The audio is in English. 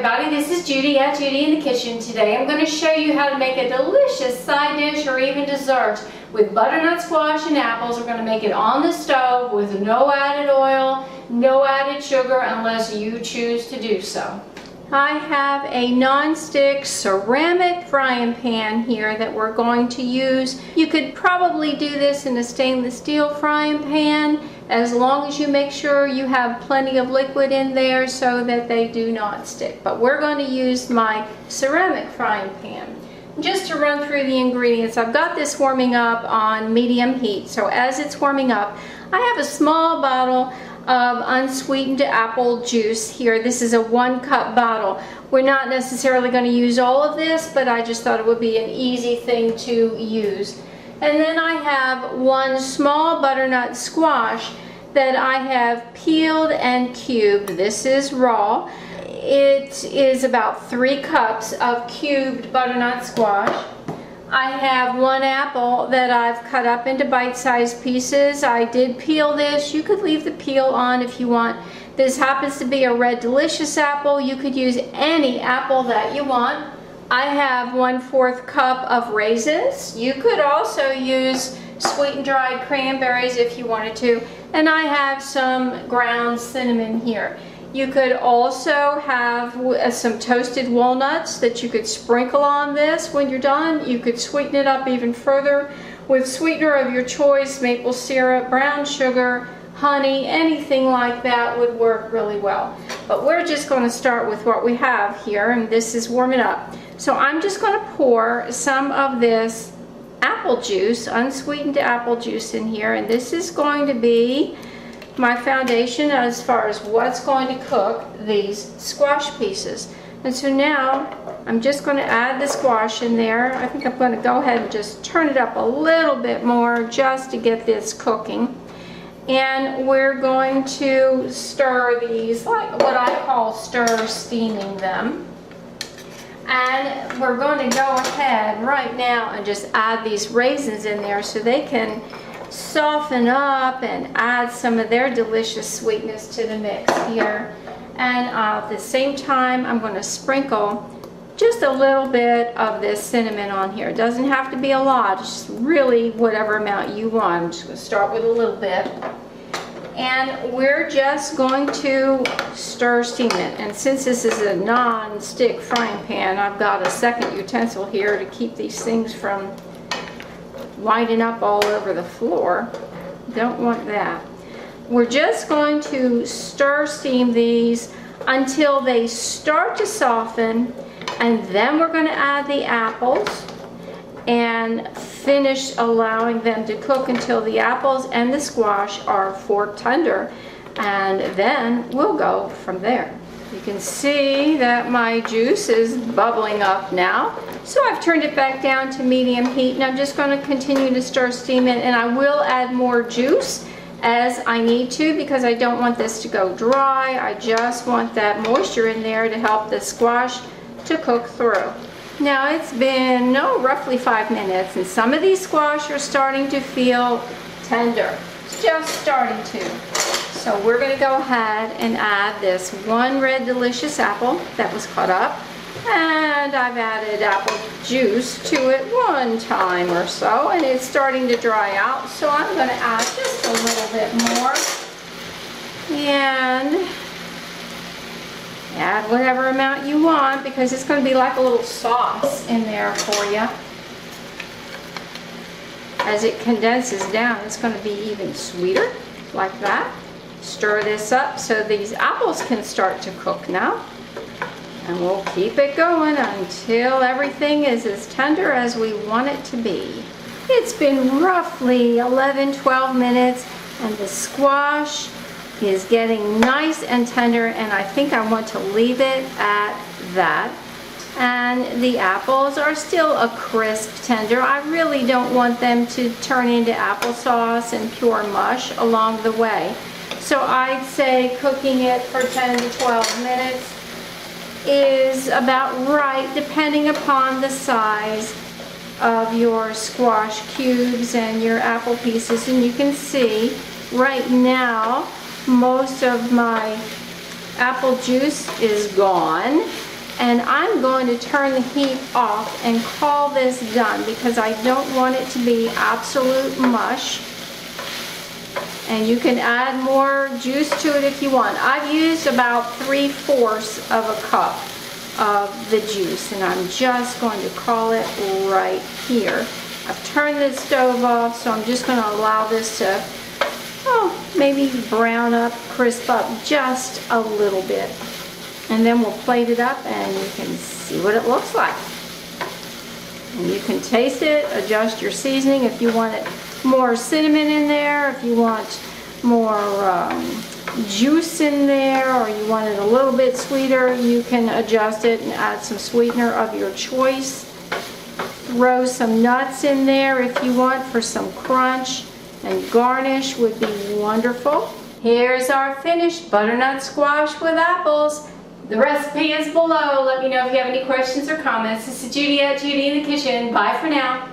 everybody, this is Judy at Judy in the Kitchen. Today I'm going to show you how to make a delicious side dish or even dessert with butternut squash and apples. We're going to make it on the stove with no added oil, no added sugar unless you choose to do so. I have a non-stick ceramic frying pan here that we're going to use. You could probably do this in a stainless steel frying pan as long as you make sure you have plenty of liquid in there so that they do not stick. But we're going to use my ceramic frying pan. Just to run through the ingredients, I've got this warming up on medium heat. So as it's warming up, I have a small bottle of unsweetened apple juice here. This is a 1 cup bottle. We're not necessarily going to use all of this, but I just thought it would be an easy thing to use. And then I have 1 small butternut squash that I have peeled and cubed. This is raw. It is about 3 cups of cubed butternut squash. I have 1 apple that I've cut up into bite-sized pieces. I did peel this. You could leave the peel on if you want. This happens to be a red delicious apple. You could use any apple that you want. I have 1/4 cup of raisins. You could also use sweetened dried cranberries if you wanted to. And I have some ground cinnamon here. You could also have some toasted walnuts that you could sprinkle on this when you're done. You could sweeten it up even further with sweetener of your choice, maple syrup, brown sugar, honey, anything like that would work really well. But we're just going to start with what we have here, and this is warming up. So I'm just going to pour some of this apple juice, unsweetened apple juice in here, and this is going to be my foundation as far as what's going to cook these squash pieces. And so now I'm just going to add the squash in there. I think I'm going to go ahead and just turn it up a little bit more just to get this cooking. And we're going to stir these, like what I call stir steaming them. And we're going to go ahead right now and just add these raisins in there so they can soften up and add some of their delicious sweetness to the mix here. And at the same time, I'm going to sprinkle just a little bit of this cinnamon on here. It doesn't have to be a lot, it's just really whatever amount you want. I'm just going to start with a little bit. And we're just going to stir steam it. And since this is a non-stick frying pan, I've got a second utensil here to keep these things from winding up all over the floor. Don't want that. We're just going to stir steam these until they start to soften, and then we're going to add the apples and finish allowing them to cook until the apples and the squash are fork tender, and then we'll go from there. You can see that my juice is bubbling up now. So I've turned it back down to medium heat, and I'm just going to continue to stir steam it, and I will add more juice as I need to because I don't want this to go dry. I just want that moisture in there to help the squash to cook through. Now it's been roughly 5 minutes, and some of these squash are starting to feel tender. It's just starting to. So we're going to go ahead and add this 1 red delicious apple that was cut up. And I've added apple juice to it 1 time or so, and it's starting to dry out. So I'm going to add just a little bit more. And add whatever amount you want because it's going to be like a little sauce in there for you. As it condenses down, it's going to be even sweeter, like that. Stir this up so these apples can start to cook now. And we'll keep it going until everything is as tender as we want it to be. It's been roughly 11-12 minutes, and the squash is getting nice and tender, and I think I want to leave it at that. And the apples are still a crisp tender. I really don't want them to turn into applesauce and pure mush along the way. So I'd say cooking it for 10 to 12 minutes is about right, depending upon the size of your squash cubes and your apple pieces. And you can see right now most of my apple juice is gone, And I'm going to turn the heat off and call this done because I don't want it to be absolute mush. And you can add more juice to it if you want. I've used about 3/4 of a cup of the juice, and I'm just going to call it right here. I've turned the stove off, so I'm just going to allow this to, maybe brown up, crisp up just a little bit. And then we'll plate it up and you can see what it looks like. And you can taste it, adjust your seasoning if you want it more cinnamon in there, if you want more juice in there, or you want it a little bit sweeter, you can adjust it and add some sweetener of your choice. Throw some nuts in there if you want for some crunch, and garnish would be wonderful. Here's our finished butternut squash with apples. The recipe is below. Let me know if you have any questions or comments. This is Judi at Judi in the Kitchen. Bye for now.